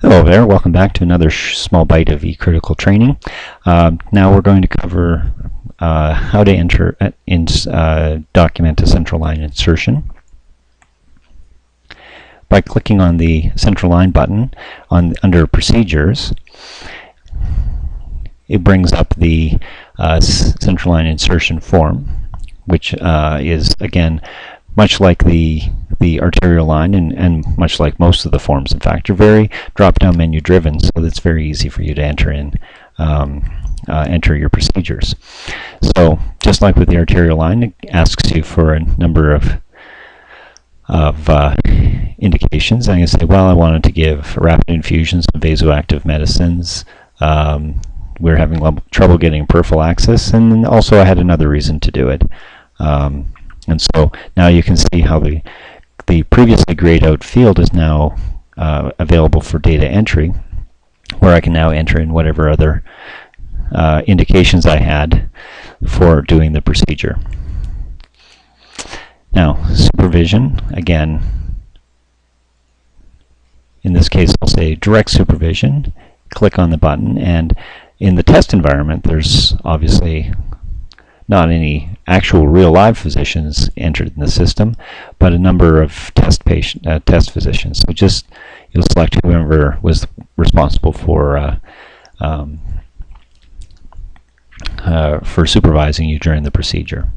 Hello there, welcome back to another small bite of eCritical training. Now we're going to cover how to enter document a central line insertion. By clicking on the central line button under procedures, it brings up the central line insertion form, which is again much like the arterial line and much like most of the forms. In fact, are very drop-down menu driven, so it's very easy for you to enter your procedures. So just like with the arterial line, it asks you for a number of indications. I'm going to say, well, I wanted to give rapid infusions of vasoactive medicines. We're having trouble getting peripheral access, and also I had another reason to do it. And so now you can see how the previously grayed out field is now available for data entry, where I can now enter in whatever other indications I had for doing the procedure. Now, supervision, again, in this case I'll say direct supervision, click on the button, and in the test environment there's obviously not any actual real live physicians entered in the system, but a number of test physicians. So just you'll select whoever was responsible for supervising you during the procedure.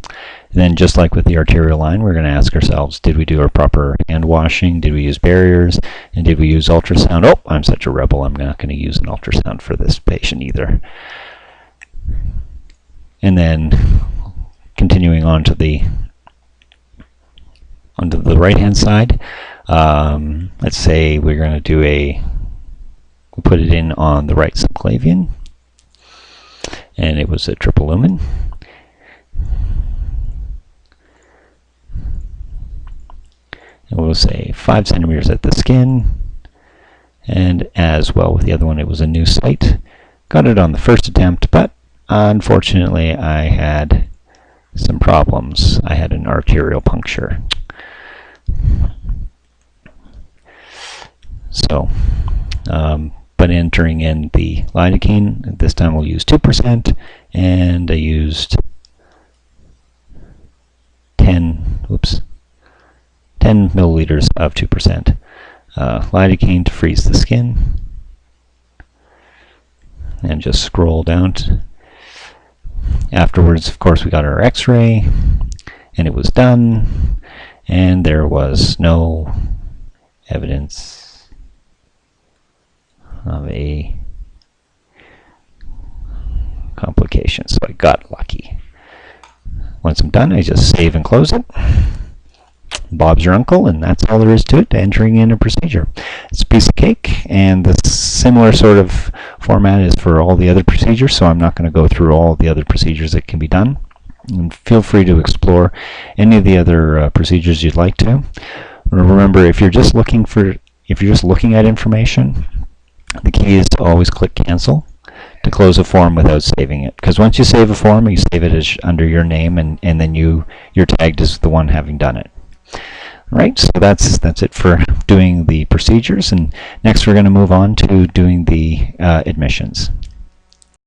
And then, just like with the arterial line, we're going to ask ourselves: did we do our proper hand washing? Did we use barriers? And did we use ultrasound? Oh, I'm such a rebel! I'm not going to use an ultrasound for this patient either. And then continuing on to the right hand side, let's say we're going to do we'll put it in on the right subclavian, and it was a triple lumen. And we'll say 5 centimeters at the skin, and as well with the other one, it was a new site. Got it on the first attempt, but unfortunately, I had some problems. I had an arterial puncture. So, but entering in the lidocaine, this time we'll use 2%, and I used 10 milliliters of 2% lidocaine to freeze the skin. And just scroll down afterwards. Of course, we got our x-ray, and it was done, and there was no evidence of a complication, so I got lucky. Once I'm done, I just save and close it. Bob's your uncle, and that's all there is to it, entering in a procedure. It's a piece of cake, and the similar sort of format is for all the other procedures, so I'm not going to go through all the other procedures that can be done. And feel free to explore any of the other procedures you'd like to. Remember, if you're just looking at information, the key is to always click cancel to close a form without saving it, because once you save a form, you save it as under your name, and then you're tagged as the one having done it. Right, so that's it for doing the procedures, and next we're going to move on to doing the admissions.